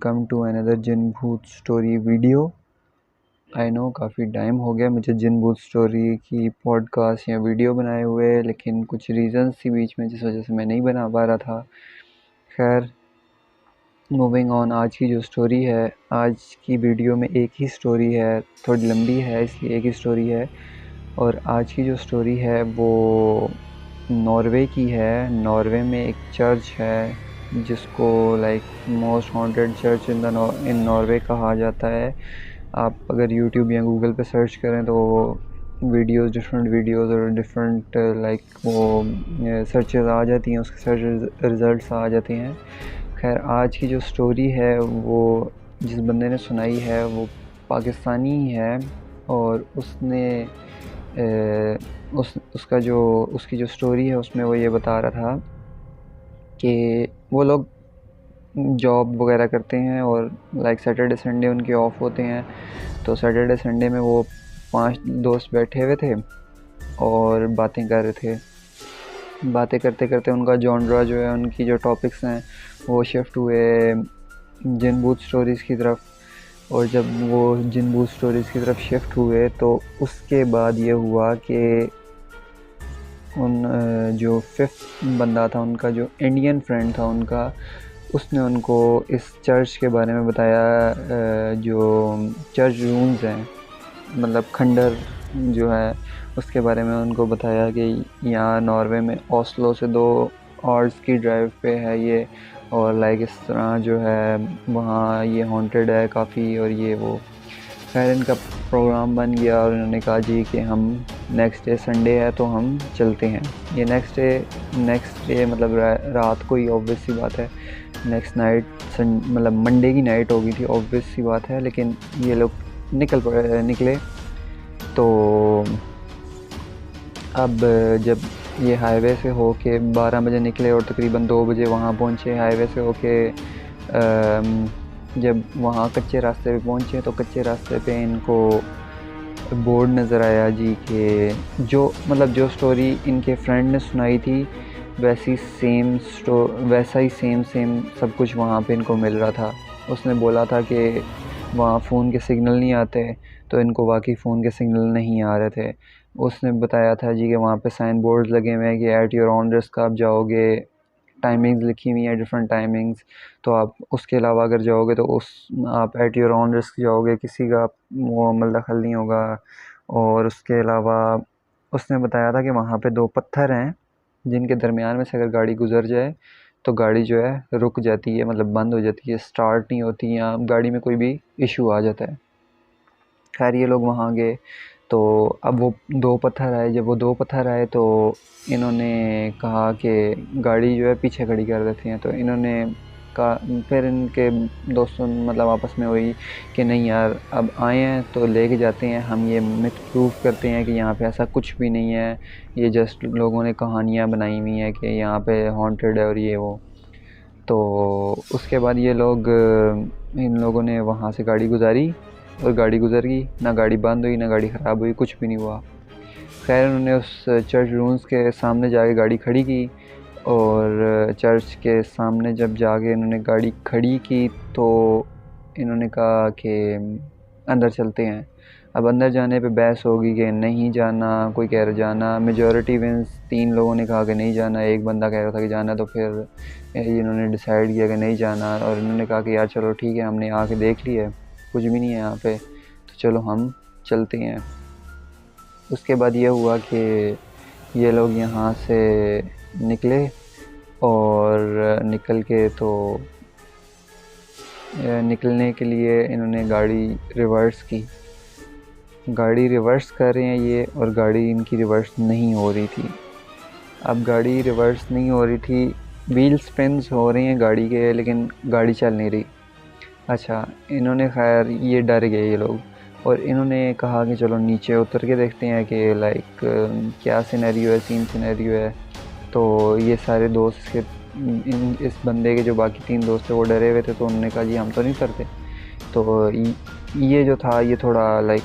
Welcome to another जिन भूत story video. I know काफ़ी time हो गया मुझे जिन भूत स्टोरी की पॉडकास्ट या वीडियो बनाए हुए, लेकिन कुछ रीज़न्स थी बीच में जिस वजह से मैं नहीं बना पा रहा था। खैर, मूविंग ऑन, आज की जो स्टोरी है, आज की वीडियो में एक ही स्टोरी है, थोड़ी लंबी है इसलिए एक ही स्टोरी है। और आज की जो स्टोरी है वो नॉर्वे की है। नॉर्वे में एक चर्च है जिसको लाइक मोस्ट हॉन्टेड चर्च इन नॉर्वे कहा जाता है। आप अगर यूट्यूब या गूगल पे सर्च करें तो डिफरेंट वीडियोस और डिफरेंट लाइक वो सर्चेस आ जाती हैं, उसके सर्च रिज़ल्ट्स आ जाते हैं। खैर, आज की जो स्टोरी है वो जिस बंदे ने सुनाई है वो पाकिस्तानी है, और उसने उसकी जो स्टोरी है उसमें वो ये बता रहा था कि वो लोग जॉब वगैरह करते हैं और लाइक सैटरडे संडे उनके ऑफ होते हैं। तो सैटरडे संडे में वो 5 दोस्त बैठे हुए थे और बातें कर रहे थे। बातें करते करते उनका जॉनरा जो है, उनकी जो टॉपिक्स हैं वो शिफ्ट हुए जिन भूत स्टोरीज़ की तरफ। और जब वो जिन भूत स्टोरीज़ की तरफ शिफ्ट हुए तो उसके बाद ये हुआ कि जो 5th बंदा था, उनका जो इंडियन फ्रेंड था उनका, उसने उनको इस चर्च के बारे में बताया। जो चर्च रूम्स हैं, मतलब खंडर जो है, उसके बारे में उनको बताया कि यहाँ नॉर्वे में ओस्लो से 2 आवर्स की ड्राइव पे है ये, और लाइक इस तरह जो है वहाँ ये हॉन्टेड है काफ़ी और ये वो। खैर, इनका प्रोग्राम बन गया और इन्होंने कहा जी कि हम नेक्स्ट डे संडे है तो हम चलते हैं। ये नेक्स्ट डे मतलब रात को ही, ऑब्वियस सी बात है। नेक्स्ट नाइट मतलब मंडे की नाइट हो गई थी, ऑब्वियस सी बात है। लेकिन ये लोग निकले। तो अब जब ये हाईवे से होके 12 बजे निकले और तकरीबन 2 बजे वहाँ पहुँचे। हाईवे से होके जब वहाँ कच्चे रास्ते पे पहुँचे तो कच्चे रास्ते पे इनको बोर्ड नज़र आया जी कि जो स्टोरी इनके फ्रेंड ने सुनाई थी वैसा ही सेम सब कुछ वहाँ पे इनको मिल रहा था। उसने बोला था कि वहाँ फ़ोन के सिग्नल नहीं आते, तो इनको वाकई फ़ोन के सिग्नल नहीं आ रहे थे। उसने बताया था जी कि वहाँ पे साइन बोर्ड्स लगे हुए हैं कि एट योर ओन रिस्क आप जाओगे, टाइमिंग्स लिखी हुई हैं, डिफरेंट टाइमिंग्स। तो आप उसके अलावा अगर जाओगे तो आप एट योर ओन रिस्क जाओगे, किसी का वो अमल दखल नहीं होगा। और उसके अलावा उसने बताया था कि वहाँ पे 2 पत्थर हैं जिनके दरमियान में से अगर गाड़ी गुजर जाए तो गाड़ी जो है रुक जाती है, मतलब बंद हो जाती है, स्टार्ट नहीं होती, या गाड़ी में कोई भी इशू आ जाता है। खैर, ये लोग वहाँ गए तो अब वो 2 पत्थर आए। जब वो 2 पत्थर आए तो इन्होंने कहा कि गाड़ी जो है पीछे खड़ी कर देती हैं। तो इन्होंने कहा, फिर इनके दोस्तों मतलब आपस में हुई कि नहीं यार, अब आए हैं तो लेके जाते हैं, हम ये मिथ प्रूव करते हैं कि यहाँ पे ऐसा कुछ भी नहीं है, ये जस्ट लोगों ने कहानियाँ बनाई हुई हैं कि यहाँ पे हॉन्टेड है और ये वो। तो उसके बाद इन लोगों ने वहाँ से गाड़ी गुजारी और गाड़ी गुजर गई। ना गाड़ी बंद हुई, ना गाड़ी ख़राब हुई, कुछ भी नहीं हुआ। खैर, उन्होंने उस चर्च रूम्स के सामने जाके गाड़ी खड़ी की, और चर्च के सामने जब जाके इन्होंने गाड़ी खड़ी की तो इन्होंने कहा कि अंदर चलते हैं। अब अंदर जाने पे बहस होगी कि नहीं जाना, कोई कह रहा जाना, मेजॉरिटी मीन्स 3 लोगों ने कहा कि नहीं जाना, एक बंदा कह रहा था कि जाना। तो फिर इन्होंने डिसाइड किया कि नहीं जाना, और इन्होंने कहा कि यार चलो ठीक है, हमने आके देख लिया है, कुछ भी नहीं है यहाँ पे, तो चलो हम चलते हैं। उसके बाद ये हुआ कि ये लोग यहाँ से निकले, और निकलने के लिए इन्होंने गाड़ी रिवर्स की। गाड़ी रिवर्स कर रहे हैं ये, और गाड़ी इनकी रिवर्स नहीं हो रही थी। अब गाड़ी रिवर्स नहीं हो रही थी, व्हील स्पिन्स हो रहे हैं गाड़ी के, लेकिन गाड़ी चल नहीं रही। अच्छा, इन्होंने खैर ये डर गए ये लोग, और इन्होंने कहा कि चलो नीचे उतर के देखते हैं कि लाइक क्या सीन सिनेरियो है। तो ये सारे दोस्त के इस बंदे के जो बाकी 3 दोस्त थे वो डरे हुए थे, तो उन्होंने कहा जी हम तो नहीं करते। तो ये जो था ये थोड़ा लाइक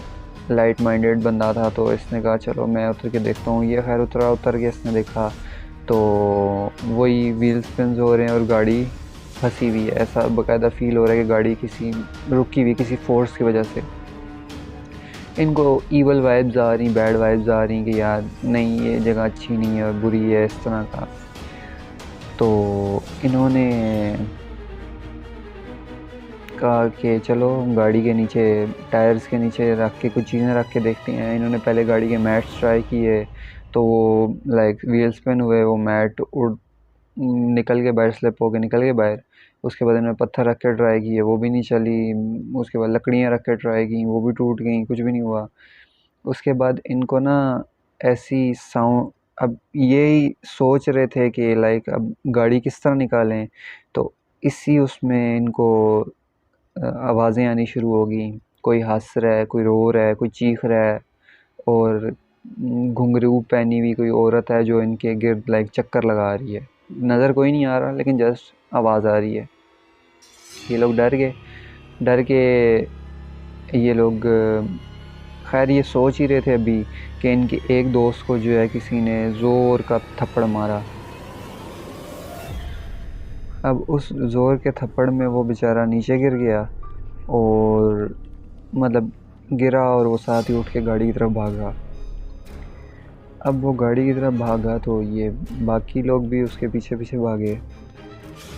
लाइट माइंडेड बंदा था, तो इसने कहा चलो मैं उतर के देखता हूँ। ये खैर उतर के इसने देखा तो वही व्हील स्पिन्स हो रहे हैं और गाड़ी फंसी हुई है, ऐसा बाकायदा फील हो रहा है कि गाड़ी किसी रुकी हुई किसी फोर्स की वजह से। इनको ईवल वाइब्स आ रही, बैड वाइब्स आ रही कि यार नहीं ये जगह अच्छी नहीं है, बुरी है, इस तरह का। तो इन्होंने कहा कि चलो गाड़ी के नीचे, टायर्स के नीचे रख के कुछ चीज़ें रख के देखते हैं। इन्होंने पहले गाड़ी के मैट्स ट्राई किए, तो वो लाइक व्हील स्पिन हुए, वो मैट उड़ निकल के बाहर, स्लिप होके निकल के बाहर। उसके बाद इन्होंने पत्थर रख के ट्राई किए, वो भी नहीं चली। उसके बाद लकड़ियाँ रख के ट्राई की, वो भी टूट गई, कुछ भी नहीं हुआ। उसके बाद इनको ना ऐसी साउंड, अब यही सोच रहे थे कि लाइक अब गाड़ी किस तरह निकालें, तो इसी उसमें इनको आवाज़ें आनी शुरू हो गई। कोई हंस रहा है, कोई रो रहा है, कोई चीख रहा है, और घुंघरू पहनी हुई कोई औरत है जो इनके गिर्द लाइक चक्कर लगा रही है। नज़र कोई नहीं आ रहा, लेकिन जस्ट आवाज़ आ रही है। ये लोग डर के ये लोग खैर ये सोच ही रहे थे अभी कि इनके एक दोस्त को जो है किसी ने ज़ोर का थप्पड़ मारा। अब उस ज़ोर के थप्पड़ में वो बेचारा नीचे गिर गया, और मतलब गिरा, और वो साथ ही उठ के गाड़ी की तरफ भागा। अब वो गाड़ी की तरफ भागा तो ये बाकी लोग भी उसके पीछे पीछे भागे।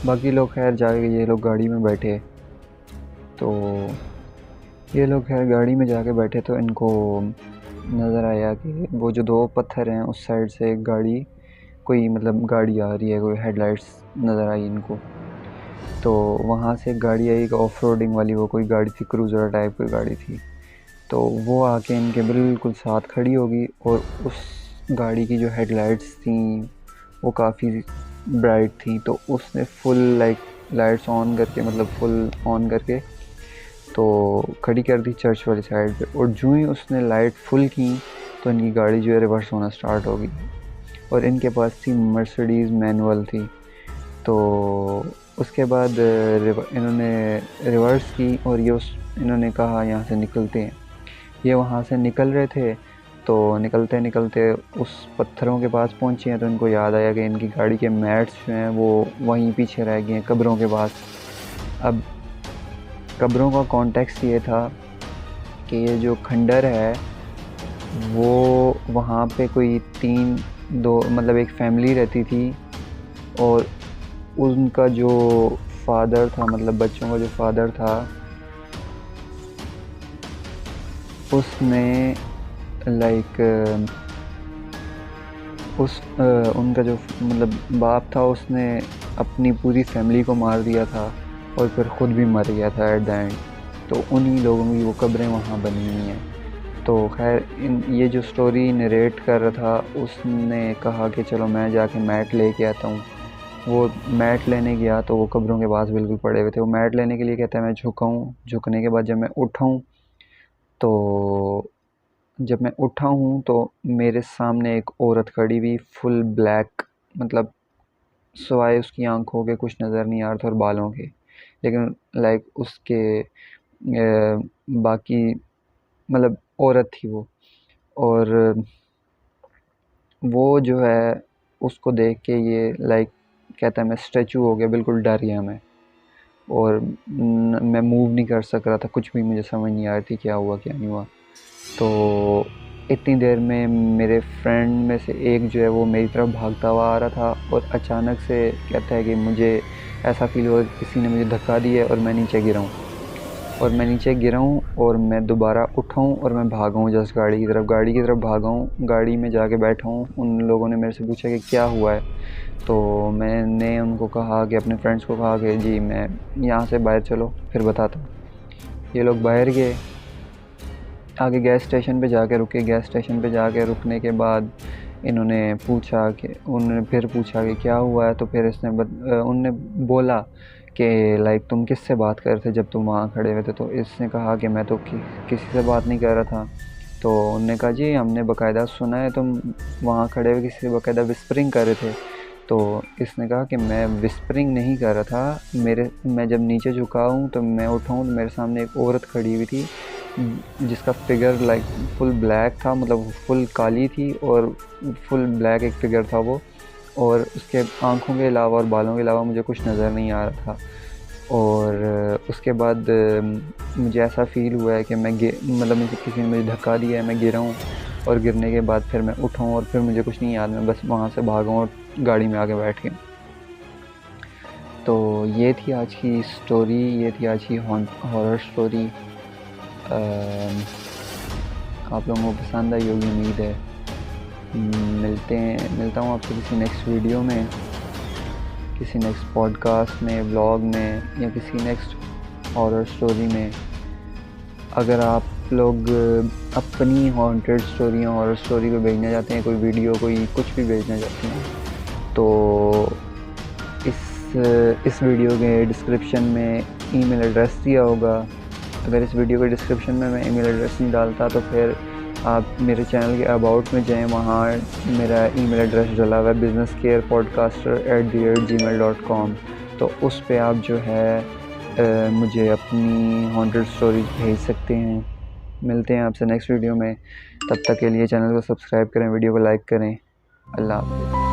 बाकी लोग खैर जाके ये लोग गाड़ी में बैठे, तो ये लोग खैर गाड़ी में जाके बैठे तो इनको नज़र आया कि वो जो दो पत्थर हैं उस साइड से एक गाड़ी, कोई मतलब गाड़ी आ रही है, कोई हेडलाइट्स नज़र आई इनको। तो वहाँ से एक गाड़ी आई, एक ऑफ रोडिंग वाली, वो कोई गाड़ी थी, क्रूज़र टाइप कोई गाड़ी थी। तो वो आके इनके बिल्कुल साथ खड़ी होगी, और उस गाड़ी की जो हेडलाइट्स थी वो काफ़ी ब्राइट थी। तो उसने फुल लाइक लाइट्स ऑन करके, मतलब फुल ऑन करके तो खड़ी कर दी चर्च वाली साइड पे। और जो ही उसने लाइट फुल की तो इनकी गाड़ी जो है रिवर्स होना स्टार्ट हो गई, और इनके पास थी मर्सिडीज़ मैनुअल थी। तो उसके बाद इन्होंने रिवर्स की, और ये इन्होंने कहा यहाँ से निकलते हैं। ये वहाँ से निकल रहे थे, तो निकलते निकलते उस पत्थरों के पास पहुँचे हैं, तो इनको याद आया कि इनकी गाड़ी के मैट्स जो हैं वो वहीं पीछे रह गए हैं कब्रों के पास। अब कब्रों का कॉन्टेक्स्ट ये था कि ये जो खंडर है वो वहाँ पे कोई मतलब एक फैमिली रहती थी, और उनका जो फादर था, मतलब बच्चों का जो फादर था, उसने लाइक उनका जो मतलब बाप था, उसने अपनी पूरी फैमिली को मार दिया था, और फिर ख़ुद भी मर गया था एट द एंड। तो उन्हीं लोगों की वो कब्रें वहाँ बनी हुई हैं। तो खैर ये जो स्टोरी नरेट कर रहा था उसने कहा कि चलो मैं जाके मैट लेके आता हूँ। वो मैट लेने गया तो वो कब्रों के पास बिल्कुल पड़े हुए थे। वो मैट लेने के लिए कहता है मैं झुकाऊँ, झुकने के बाद जब मैं उठाऊँ तो मेरे सामने एक औरत खड़ी हुई, फुल ब्लैक, मतलब सिवाय उसकी आंखों के कुछ नज़र नहीं आ रहा था, और बालों के, लेकिन लाइक उसके बाकी मतलब औरत थी वो। और वो जो है उसको देख के ये लाइक कहता है मैं स्टैचू हो गया, बिल्कुल डर गया मैं, और मैं मूव नहीं कर सक रहा था, कुछ भी मुझे समझ नहीं आ रही थी क्या हुआ क्या नहीं हुआ। तो इतनी देर में मेरे फ्रेंड में से एक जो है वो मेरी तरफ भागता हुआ आ रहा था, और अचानक से कहता है कि मुझे ऐसा फील हुआ कि किसी ने मुझे धक्का दिया और मैं नीचे गिरा हूँ। और मैं नीचे गिरा हूँ और मैं दोबारा उठा हूँ और मैं भागा हूँ जस्ट गाड़ी की तरफ भागा हूँ। गाड़ी में जाके बैठा हूँ। उन लोगों ने मेरे से पूछा कि क्या हुआ है, तो मैंने उनको कहा कि अपने फ्रेंड्स को कहा कि जी मैं यहाँ से बाहर चलो फिर बताता हूँ। ये लोग बाहर गए, आगे गैस स्टेशन पे जाके रुके। गैस स्टेशन पे जाके रुकने के बाद उन्होंने फिर पूछा कि क्या हुआ है, तो फिर उनने बोला कि लाइक तुम किससे बात कर रहे थे जब तुम वहाँ खड़े हुए थे। तो इसने कहा कि मैं तो किसी से बात नहीं कर रहा था। तो उन्होंने कहा जी हमने बाकायदा सुना है तुम वहाँ खड़े हुए किसी से बाकायदा विस्परिंग कर रहे थे। तो इसने कहा कि मैं विस्परिंग नहीं कर रहा था, मैं जब नीचे झुका हूँ तो मैं उठा हूँ तो मेरे सामने एक औरत खड़ी हुई थी जिसका फिगर लाइक फुल ब्लैक था, मतलब फुल काली थी और फुल ब्लैक एक फिगर था वो। और उसके आँखों के अलावा और बालों के अलावा मुझे कुछ नज़र नहीं आ रहा था। और उसके बाद मुझे ऐसा फ़ील हुआ है कि मतलब मुझे किसी ने मुझे धक्का दिया है, मैं गिरा हूँ, और गिरने के बाद फिर मैं उठा हूँ और फिर मुझे कुछ नहीं याद, मैं बस वहाँ से भागा हूँ और गाड़ी में आके बैठ गया। तो ये थी आज की स्टोरी, ये थी आज की हॉरर स्टोरी। आप लोगों को पसंद आई होगी उम्मीद है। मिलता हूँ आपसे किसी नेक्स्ट वीडियो में, किसी नेक्स्ट पॉडकास्ट में, व्लॉग में, या किसी नेक्स्ट हॉरर स्टोरी में। अगर आप लोग अपनी हॉन्टेड स्टोरी या हॉरर स्टोरी को भेजना चाहते हैं, कोई वीडियो, कोई कुछ भी भेजना चाहते हैं, तो इस वीडियो के डिस्क्रिप्शन में ईमेल एड्रेस दिया होगा। अगर इस वीडियो के डिस्क्रिप्शन में मैं ईमेल एड्रेस नहीं डालता तो फिर आप मेरे चैनल के अबाउट में जाएं, वहाँ मेरा ईमेल एड्रेस डला हुआ है businesscarepodcaster@gmail.com। तो उस पे आप जो है मुझे अपनी हॉन्टेड स्टोरीज भेज सकते हैं। मिलते हैं आपसे नेक्स्ट वीडियो में, तब तक के लिए चैनल को सब्सक्राइब करें, वीडियो को लाइक करें। अल्लाह हाफ़िज़।